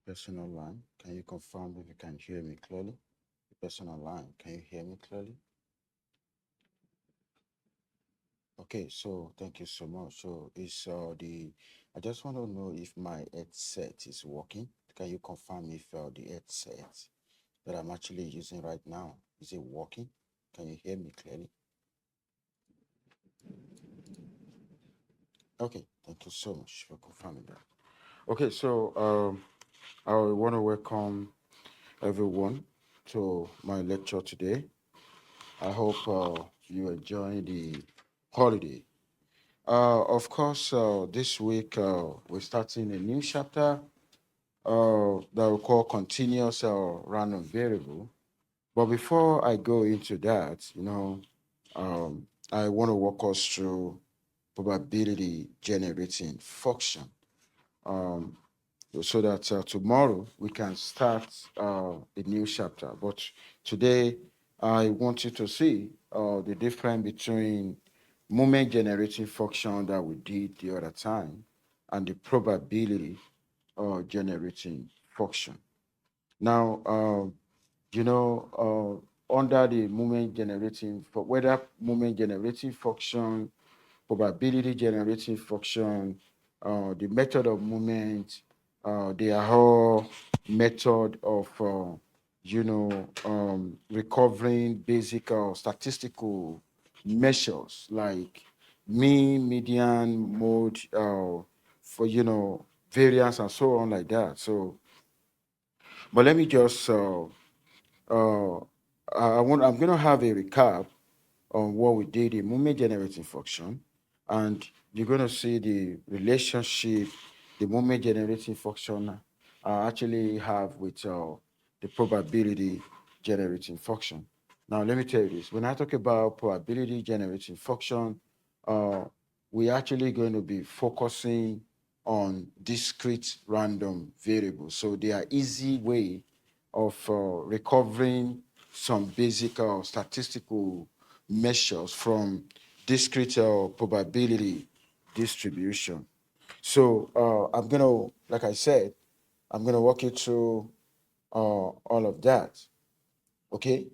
person online, can you confirm if you can hear me clearly? The person online, can you hear me clearly? Okay, so thank you so much. So it's I just want to know if my headset is working. Can you confirm if the headset that I'm actually using right now is it working? Can you hear me clearly? Okay, thank you so much for confirming that. Okay, so I want to welcome everyone to my lecture today. I hope you enjoy the holiday. Of course, this week we're starting a new chapter that we call continuous random variable. But before I go into that, I want to walk us through probability generating function. Um, so that tomorrow we can start a new chapter. But today, I want you to see the difference between moment generating function that we did the other time and the probability generating function. Now, under the moment generating, for whether moment generating function, probability generating function, the method of movement, they are all method of, recovering basic statistical measures like mean, median, mode, for, variance and so on like that. So, but let me just, uh, I'm going to have a recap on what we did in moment generating function, and you're going to see the relationship the moment generating function actually have with the probability generating function. Now, let me tell you this. When I talk about probability generating function, uh, we're actually going to be focusing on discrete random variables. So they are easy way of recovering some basic statistical measures from discrete probability distribution. So I'm going to, like I said, I'm going to walk you through all of that. Okay?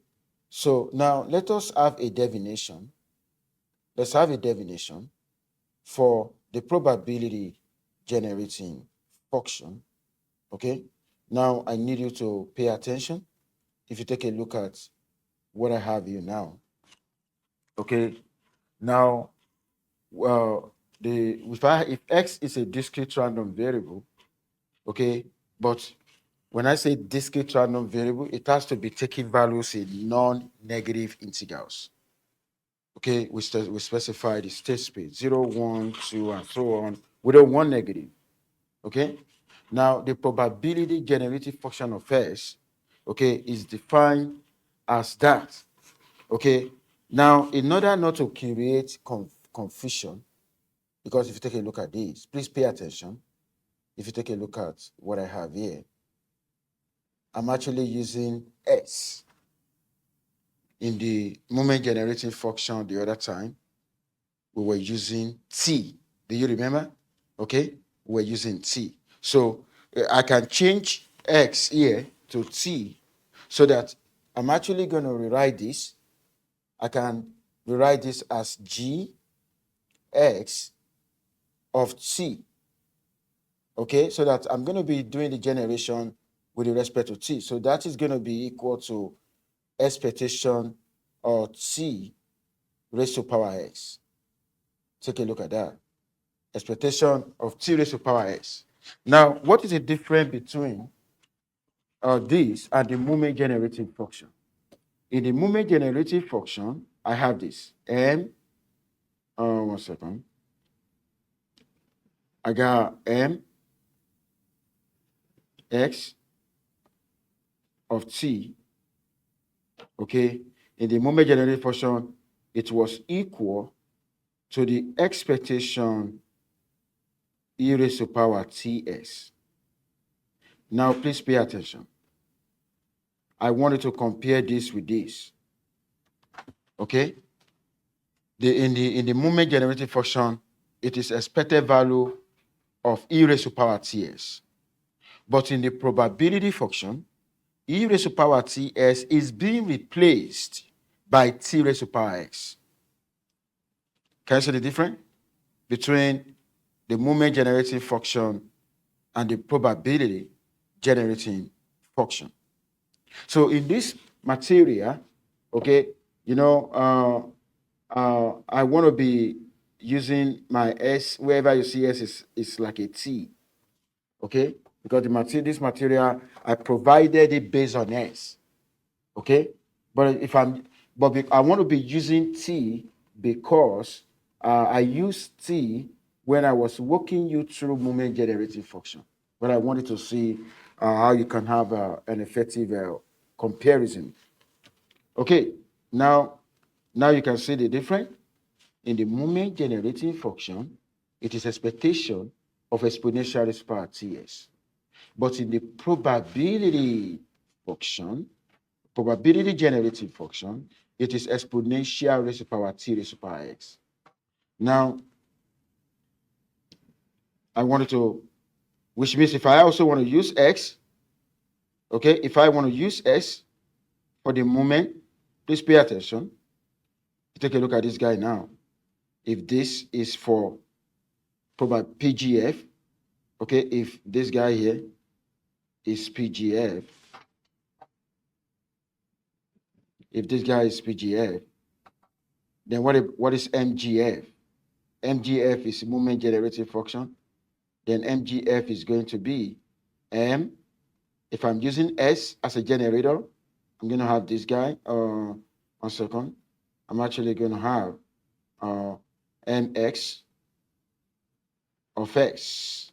So now let us have a definition. Let's have a definition for the probability generating function. Okay? Now I need you to pay attention. If you take a look at what I have here now. Okay? Now, if x is a discrete random variable, okay, but when I say discrete random variable, it has to be taking values in non-negative integrals. Okay, we specify the state space 0, 1, 2, and so on. We don't want negative. Okay, now the probability generating function of s, okay, is defined as that. Okay, now in order not to create confusion, because if you take a look at this, please pay attention. If you take a look at what I have here, I'm actually using s. In the moment generating function the other time, we were using t. Do you remember? Okay, we're using t. So I can change x here to t so that I'm actually going to rewrite this. I can rewrite this as g x of t. Okay, so that I'm going to be doing the generation with respect to t. So that is going to be equal to expectation of t raised to power x. Take a look at that. Expectation of t raised to power x. Now, what is the difference between this and the moment generating function? In the moment generating function, I have this m. 1 second. I got m x of t. Okay. In the moment generating function, it was equal to the expectation e raised to power ts. Now, please pay attention. I wanted to compare this with this. Okay? In the moment generating function, it is expected value of e raised to power ts. But in the probability function, e raised to power ts is being replaced by t raised to power x. Can you see the difference between the moment generating function and the probability generating function? So in this material, okay, I want to be using my S, wherever you see S is like a T, okay? Because this material, I provided it based on S, okay? But I want to be using T because I used T when I was walking you through moment generating function. But I wanted to see how you can have an effective comparison. Okay, now you can see the difference. In the moment generating function, it is expectation of exponential raised to power ts. But in the probability function, probability generating function, it is exponential raised to power t raised to power x. Now, I wanted to, which means if I also want to use x, okay, if I want to use s for the moment, please pay attention. Take a look at this guy now. If this is for PGF, okay, if this guy here is PGF, if this guy is PGF, then what is MGF? MGF is moment generating function. Then MGF is going to be M. If I'm using S as a generator, I'm going to have this guy. 1 second. I'm actually going to have MX of X.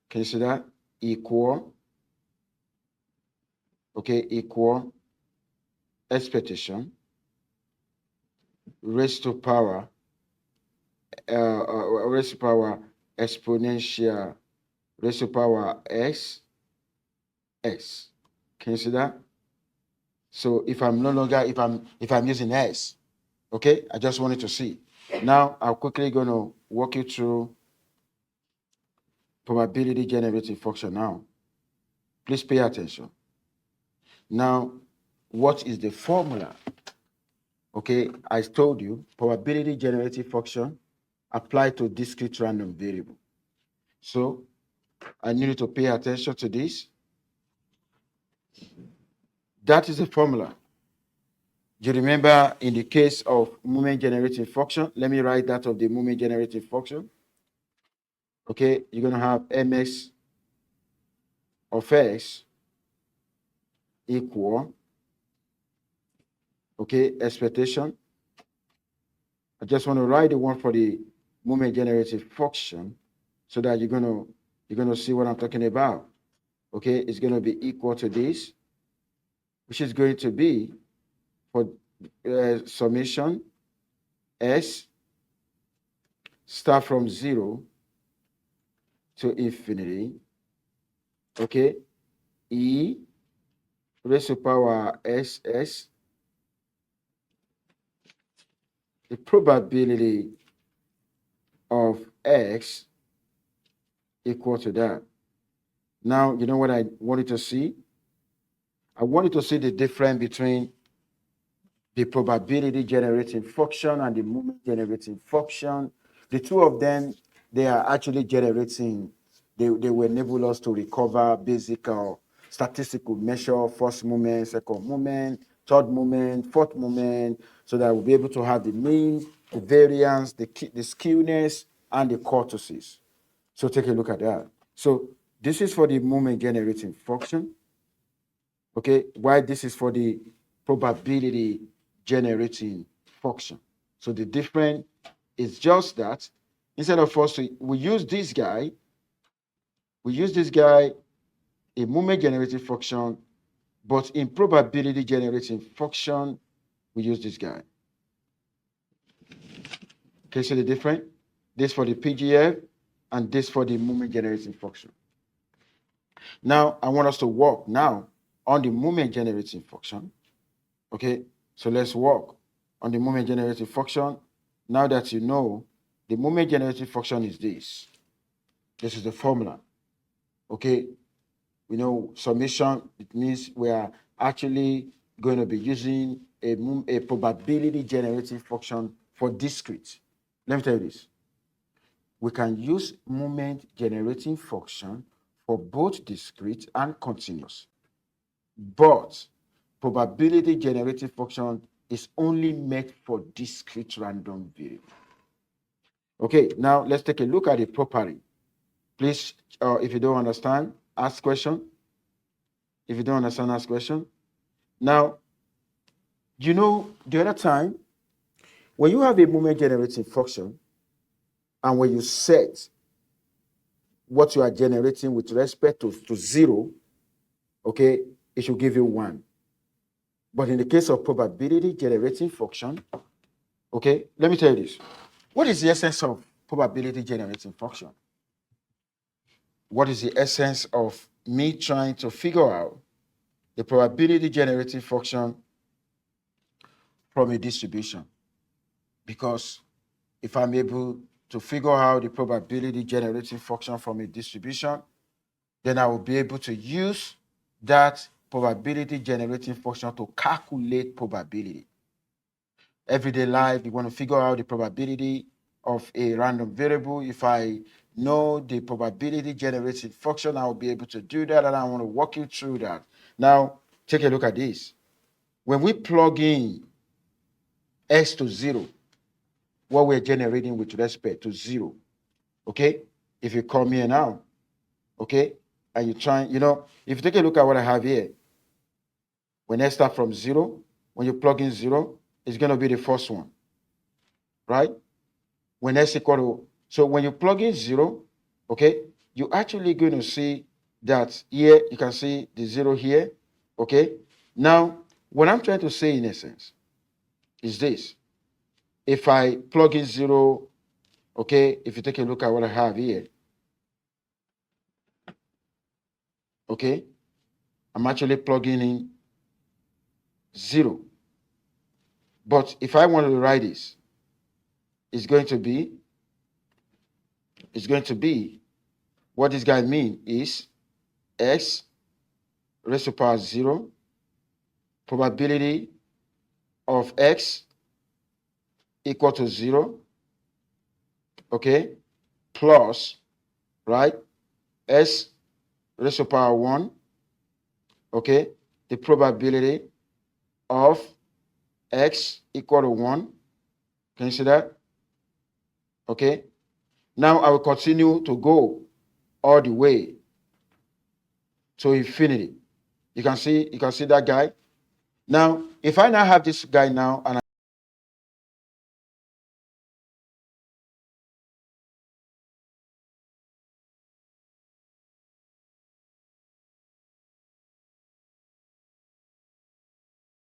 Can you see that? Equal. Okay, equal expectation raised to power exponential raised to power x. Can you see that? So if I'm no longer if I'm using s, okay, I just wanted to see. Now I'm quickly going to walk you through probability generating function. Now, please pay attention. Now, what is the formula? Okay, I told you probability generating function applied to discrete random variable. So I need you to pay attention to this. That is the formula. You remember in the case of moment generating function, let me write that of the moment generating function. Okay, you're going to have mx of x equal, okay, expectation. I just want to write the one for the moment generating function so that you're going to see what I'm talking about. Okay, it's going to be equal to this, which is going to be for summation s start from 0 to infinity, okay, e raised to power ss, the probability of x equal to that. Now, you know what I wanted to see? I wanted to see the difference between the probability generating function and the moment generating function. The two of them, they are actually generating, they will enable us to recover basic statistical measure, first moment, second moment, third moment, fourth moment, so that we'll be able to have the mean, the variance, the skewness, and the kurtosis. So take a look at that. So this is for the moment generating function. Okay, why this is for the probability generating function. So the difference is just that instead of us we use this guy a moment generating function, but in probability generating function, we use this guy. Can you see the difference? This for the PGF and this for the moment generating function. Now, I want us to work now on the moment generating function. Okay, so let's work on the moment generating function. Now that you know the moment generating function is this. This is the formula. Okay, summation, it means we are actually going to be using a probability generating function for discrete. Let me tell you this. We can use moment generating function for both discrete and continuous. But probability generating function is only meant for discrete random variable. Okay, now let's take a look at the property. Please, if you don't understand, ask question. If you don't understand, ask question. Now, the other time, when you have a moment generating function, and when you set what you are generating with respect to 0, okay, it should give you 1. But in the case of probability generating function, okay, let me tell you this. What is the essence of probability generating function? What is the essence of me trying to figure out the probability generating function from a distribution? Because if I'm able to figure out the probability generating function from a distribution, then I will be able to use that probability generating function to calculate probability. Everyday life, you want to figure out the probability of a random variable. If I know the probability generating function, I will be able to do that, and I want to walk you through that. Now, take a look at this. When we plug in x to 0, what we're generating with respect to 0, okay? If you come here now, okay, and you try, if you take a look at what I have here, when I start from 0, when you plug in 0, it's going to be the first one, right? When s equal to, so when you plug in 0, okay, you're actually going to see that here, you can see the 0 here, okay? Now, what I'm trying to say in essence is this. If I plug in 0, okay, if you take a look at what I have here, okay, I'm actually plugging in 0. But if I want to write this, it's going to be, what this guy mean is x raised to power 0, probability of x equal to 0, okay, plus, right, s raised to power 1, okay, the probability of x equal to 1. Can you see that? Okay. Now I will continue to go all the way to infinity. You can see that guy. Now, if I now have this guy now and